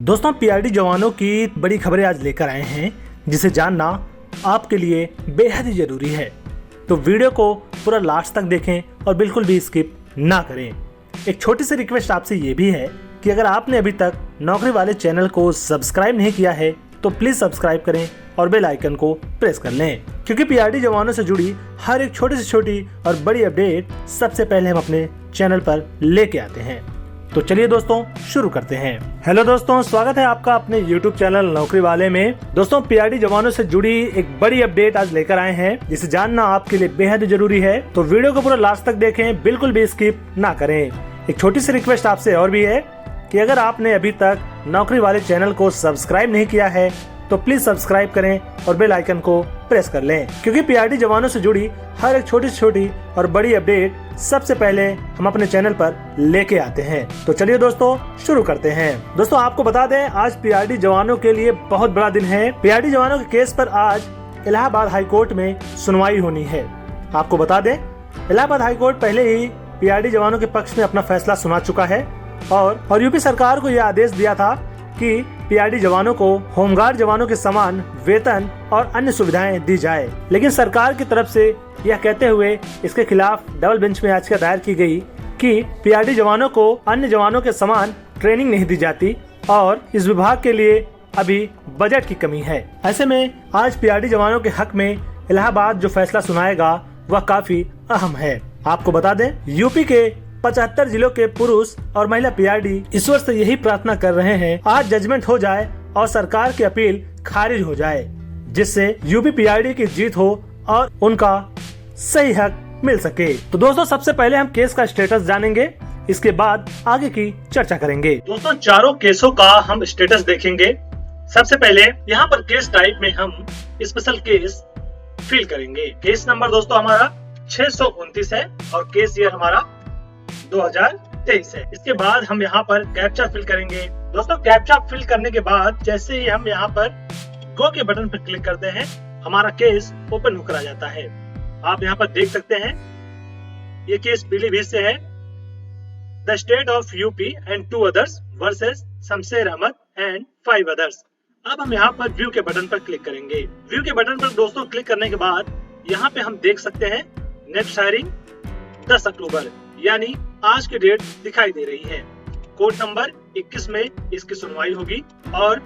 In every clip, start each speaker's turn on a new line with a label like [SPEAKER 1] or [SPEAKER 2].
[SPEAKER 1] दोस्तों पीआरडी जवानों की बड़ी खबरें आज लेकर आए हैं जिसे जानना आपके लिए बेहद ही जरूरी है। तो वीडियो को पूरा लास्ट तक देखें और बिल्कुल भी स्किप ना करें। एक छोटी सी रिक्वेस्ट आपसे ये भी है कि अगर आपने अभी तक नौकरी वाले चैनल को सब्सक्राइब नहीं किया है तो प्लीज सब्सक्राइब करें और बेल आइकन को प्रेस कर लें, क्योंकि पीआरडी जवानों से जुड़ी हर एक छोटी से छोटी और बड़ी अपडेट सबसे पहले हम अपने चैनल पर लेके आते हैं। तो चलिए दोस्तों शुरू करते हैं। हेलो दोस्तों, स्वागत है आपका अपने YouTube चैनल नौकरी वाले में। दोस्तों पीआरडी जवानों से जुड़ी एक बड़ी अपडेट आज लेकर आए हैं जिसे जानना आपके लिए बेहद जरूरी है। तो वीडियो को पूरा लास्ट तक देखें, बिल्कुल भी स्किप ना करें। एक छोटी सी रिक्वेस्ट आपसे और भी है कि अगर आपने अभी तक नौकरी वाले चैनल को सब्सक्राइब नहीं किया है तो प्लीज सब्सक्राइब करें और बेल आइकन को प्रेस कर लें, क्योंकि पीआरडी जवानों से जुड़ी हर एक छोटी से छोटी और बड़ी अपडेट सबसे पहले हम अपने चैनल पर लेके आते हैं। तो चलिए दोस्तों शुरू करते हैं। दोस्तों आपको बता दें, आज पीआरडी जवानों के लिए बहुत बड़ा दिन है। पीआरडी जवानों के केस पर आज इलाहाबाद हाईकोर्ट में सुनवाई होनी है। आपको बता दें, इलाहाबाद हाईकोर्ट पहले ही पीआरडी जवानों के पक्ष में अपना फैसला सुना चुका है और यूपी सरकार को यह आदेश दिया था कि पीआरडी जवानों को होमगार्ड जवानों के समान वेतन और अन्य सुविधाएं दी जाए, लेकिन सरकार की तरफ से यह कहते हुए इसके खिलाफ डबल बेंच में याचिका दायर की गई कि पीआरडी जवानों को अन्य जवानों के समान ट्रेनिंग नहीं दी जाती और इस विभाग के लिए अभी बजट की कमी है। ऐसे में आज पीआरडी जवानों के हक में इलाहाबाद जो फैसला सुनाएगा वह काफी अहम है। आपको बता दें, यूपी के 75 जिलों के पुरुष और महिला पीआरडी ईश्वर से यही प्रार्थना कर रहे हैं आज जजमेंट हो जाए और सरकार की अपील खारिज हो जाए, जिससे यूपी पीआरडी की जीत हो और उनका सही हक मिल सके। तो दोस्तों सबसे पहले हम केस का स्टेटस जानेंगे, इसके बाद आगे की चर्चा करेंगे। दोस्तों चारों केसों का हम स्टेटस देखेंगे। सबसे पहले यहाँ पर केस टाइप में हम स्पेशल केस फिल करेंगे। केस नंबर दोस्तों हमारा 629 है और केस ईयर हमारा 2023 है। इसके बाद हम यहाँ पर कैप्चा फिल करेंगे। दोस्तों कैप्चा फिल करने के बाद जैसे ही हम यहाँ पर गो के बटन पर क्लिक करते हैं हमारा केस ओपन होकर आ जाता है। आप यहाँ पर देख सकते हैं ये केस पीलीभीत से है। The state of UP and 2 others versus Shamsher Ahmed and 5 others. अब हम यहाँ पर व्यू के बटन पर क्लिक करेंगे। व्यू के बटन पर दोस्तों क्लिक करने के बाद यहाँ पे हम देख सकते हैं नेक्स्ट हायरिंग 10 अक्टूबर यानी आज की डेट दिखाई दे रही है। कोर्ट नंबर 21 में इसकी सुनवाई होगी और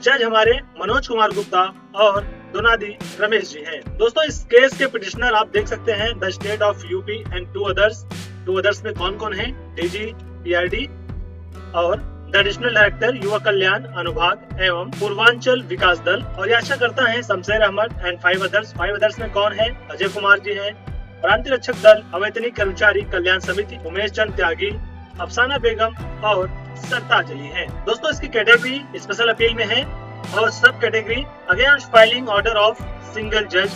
[SPEAKER 1] जज हमारे मनोज कुमार गुप्ता और दोनादी रमेश जी हैं। दोस्तों इस केस के पिटिशनर आप देख सकते हैं the state of UP and 2 others. 2 others में कौन कौन है? डीजी पीआरडी और द एडिशनल डायरेक्टर युवा कल्याण अनुभाग एवं पूर्वांचल विकास दल, और याचिकाकर्ता है Shamsher Ahmed and 5 others. 5 others में कौन है? अजय कुमार जी हैं। प्रांतीय रक्षक दल, अवैतनिक कर्मचारी कल्याण समिति, उमेश चंद त्यागी, अफसाना बेगम और सरताज अली हैं। दोस्तों इसकी कैटेगरी स्पेशल अपील में है और सब category against filing order of single जज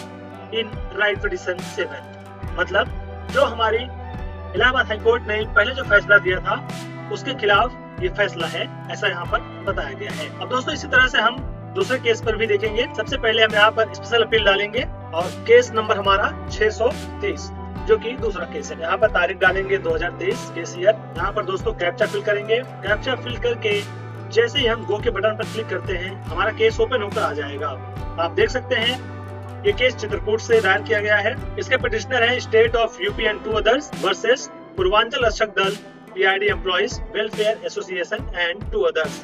[SPEAKER 1] इन राइट पिटिशन 7। मतलब जो हमारी इलाहाबाद हाईकोर्ट ने पहले जो फैसला दिया था उसके खिलाफ ये फैसला है, ऐसा यहाँ पर बताया गया है। अब दोस्तों इसी तरह से हम दूसरे केस पर भी देखेंगे। सबसे पहले हम यहाँ पर स्पेशल अपील डालेंगे और केस नंबर हमारा 623 जो कि दूसरा केस है। यहाँ पर तारीख डालेंगे 2023 केस ईयर। यहाँ पर दोस्तों कैप्चा फिल करेंगे। कैप्चा फिल करके जैसे ही हम गो के बटन पर क्लिक करते हैं हमारा केस ओपन होकर आ जाएगा। आप देख सकते हैं ये केस चित्रकूट से दायर किया गया है। इसके पिटिशनर है state of UP and 2 others versus Purvanchal रक्षक दल, PRD employees welfare association and 2 others.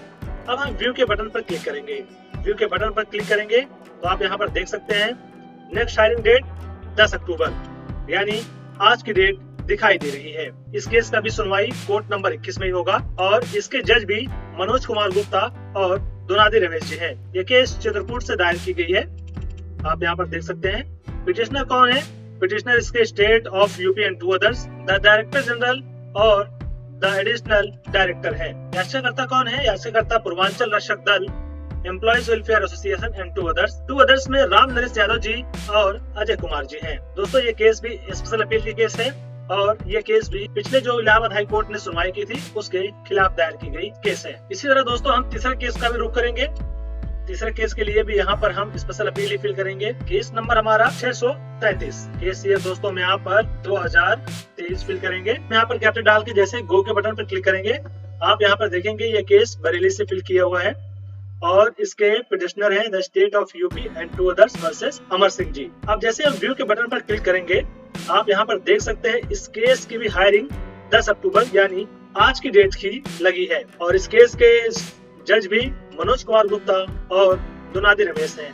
[SPEAKER 1] अब हम व्यू के बटन पर क्लिक करेंगे। व्यू के बटन पर क्लिक करेंगे तो आप यहाँ पर देख सकते हैं नेक्स्ट हायरिंग डेट 10 अक्टूबर यानी आज की डेट दिखाई दे रही है। इस केस का भी सुनवाई कोर्ट नंबर 21 में ही होगा और इसके जज भी मनोज कुमार गुप्ता और दोनादी रमेश जी हैं। ये केस चित्रकूट से दायर की गई है। आप यहाँ पर देख सकते हैं पिटिशनर कौन है? पिटिशनर इसके state of UP and 2 others, the director general और द एडिशनल डायरेक्टर है। याचिकाकर्ता कौन है? याचिकाकर्ता पूर्वांचल रक्षक दल, employees welfare association and 2 others. 2 others में राम नरेश यादव जी और अजय कुमार जी हैं। दोस्तों ये केस भी स्पेशल अपील की केस है और ये केस भी पिछले जो इलाहाबाद हाई कोर्ट ने सुनवाई की थी उसके खिलाफ दायर की गई केस है। इसी तरह दोस्तों हम तीसरे केस का भी रुख करेंगे। तीसरे केस के लिए भी यहाँ पर हम स्पेशल अपील ही फिल करेंगे। केस नंबर हमारा 633। केस ये दोस्तों में यहाँ पर 2023 फिल करेंगे। यहाँ पर कैप्चर डाल के जैसे गो के बटन पर क्लिक करेंगे आप यहाँ पर देखेंगे ये केस बरेली से फिल किया हुआ है और इसके पिटिशनर हैं the state of UP and 2 others versus Amar Singh ji. अब जैसे हम व्यू के बटन पर क्लिक करेंगे आप यहाँ पर देख सकते हैं इस केस की भी हायरिंग 10 अक्टूबर यानी आज की डेट की लगी है और इस केस के जज भी मनोज कुमार गुप्ता और दुनादी रमेश हैं।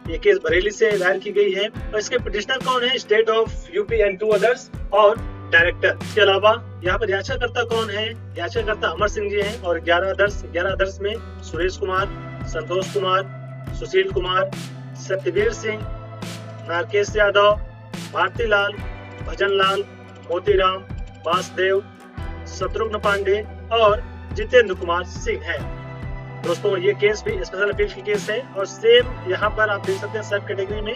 [SPEAKER 1] ये केस बरेली से दायर की गई है और इसके पिटिशनर कौन है? State of UP and 2 others और डायरेक्टर। इसके अलावा यहाँ पर याचिकाकर्ता कौन है? याचिकाकर्ता अमर सिंह जी हैं और 11 अदर्स में सुरेश कुमार, संतोष कुमार, सुशील कुमार, सत्यवीर सिंह, नारकेश यादव, भारती लाल, भजन लाल, मोतीराम, वासुदेव, शत्रुघ्न पांडे और जितेंद्र कुमार सिंह है। दोस्तों ये केस भी स्पेशल अपील की केस है और सेम यहाँ पर आप देख सकते हैं सब कैटेगरी में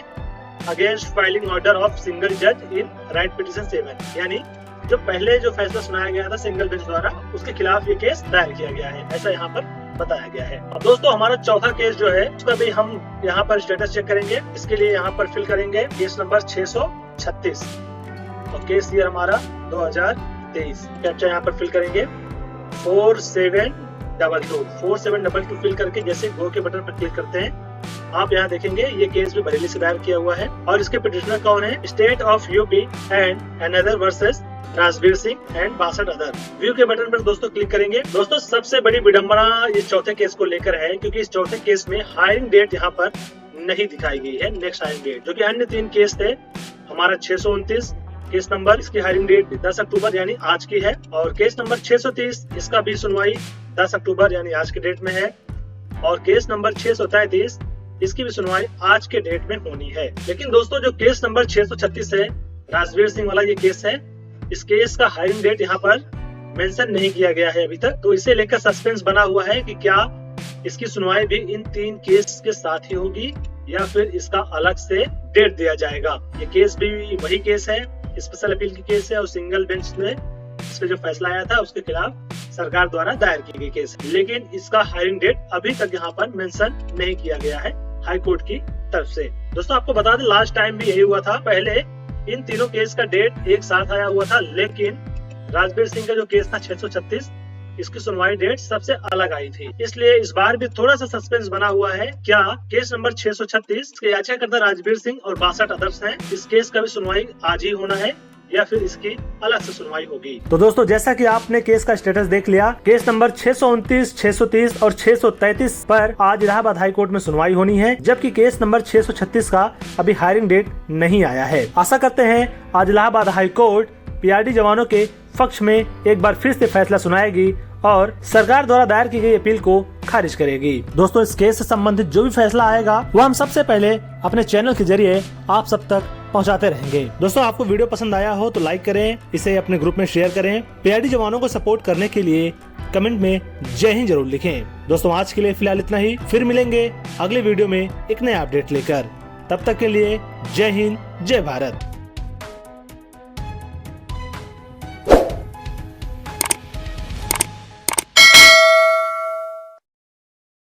[SPEAKER 1] against filing order of single जज इन राइट पिटीशन 7 यानी जो पहले जो फैसला सुनाया गया था सिंगल बेंच द्वारा उसके खिलाफ ये केस दायर किया गया है, ऐसा यहाँ पर बताया गया है। अब दोस्तों हमारा चौथा केस जो है उसका भी हम यहाँ पर स्टेटस चेक करेंगे। इसके लिए यहाँ पर फिल करेंगे केस नंबर 636 और केस ईयर हमारा 2023। कैप्चा यहाँ पर फिल करेंगे 4722 फिल करके जैसे गो के बटन पर क्लिक करते हैं आप यहाँ देखेंगे ये केस भी बरेली से दायर किया हुआ है और इसके पिटिशनर कौन है? State of UP and another versus Rajveer Singh and 62 other. View के बटन पर दोस्तों क्लिक करेंगे। दोस्तों सबसे बड़ी विडंबना इस चौथे केस को लेकर है क्योंकि इस चौथे केस में हायरिंग डेट यहाँ पर नहीं दिखाई गई है। नेक्स्ट हायरिंग डेट जो कि अन्य 3 केस थे हमारा 629 केस नंबर, इसकी हायरिंग डेट 10 अक्टूबर यानी आज की है और केस नंबर 630 इसका भी सुनवाई 10 अक्टूबर यानी आज की डेट में है और केस नंबर 633 इसकी भी सुनवाई आज के डेट में होनी है। लेकिन दोस्तों जो केस नंबर 636 है राजवीर सिंह वाला ये केस है, इस केस का हायरिंग डेट यहाँ पर मेंशन नहीं किया गया है अभी तक, तो इसे लेकर सस्पेंस बना हुआ है कि क्या इसकी सुनवाई भी इन 3 केस के साथ ही होगी या फिर इसका अलग से डेट दिया जाएगा। ये केस भी वही केस है, स्पेशल अपील की केस है और सिंगल बेंच में इस पे जो फैसला आया था उसके खिलाफ सरकार द्वारा दायर की गई केस, लेकिन इसका हायरिंग डेट अभी तक यहाँ पर मेंशन नहीं किया गया है हाई कोर्ट की तरफ से। दोस्तों आपको बता दें लास्ट टाइम भी यही हुआ था, पहले इन तीनों केस का डेट एक साथ आया हुआ था लेकिन राजवीर सिंह का जो केस था 636 इसकी सुनवाई डेट सबसे अलग आई थी, इसलिए इस बार भी थोड़ा सा सस्पेंस बना हुआ है। क्या केस नंबर 636 के याचिकाकर्ता राजवीर सिंह और 62 अदर्स हैं, इस केस का भी सुनवाई आज ही होना है या फिर इसकी अलग से सुनवाई होगी। तो दोस्तों जैसा कि आपने केस का स्टेटस देख लिया, केस नंबर 629, 630 और 633 पर आज इलाहाबाद हाई कोर्ट में सुनवाई होनी है, जबकि केस नंबर 636 का अभी हायरिंग डेट नहीं आया है। आशा करते हैं आज इलाहाबाद हाई कोर्ट पीआरडी जवानों के पक्ष में एक बार फिर से फैसला सुनाएगी और सरकार द्वारा दायर की गई अपील को खारिज करेगी। दोस्तों इस केस से संबंधित जो भी फैसला आएगा वो हम सबसे पहले अपने चैनल के जरिए आप सब तक पहुंचाते रहेंगे। दोस्तों आपको वीडियो पसंद आया हो तो लाइक करें, इसे अपने ग्रुप में शेयर करें। पीआरडी जवानों को सपोर्ट करने के लिए कमेंट में जय हिंद जरूर लिखें। दोस्तों आज के लिए फिलहाल इतना ही, फिर मिलेंगे अगले वीडियो में एक नया अपडेट लेकर। तब तक के लिए जय हिंद, जय भारत।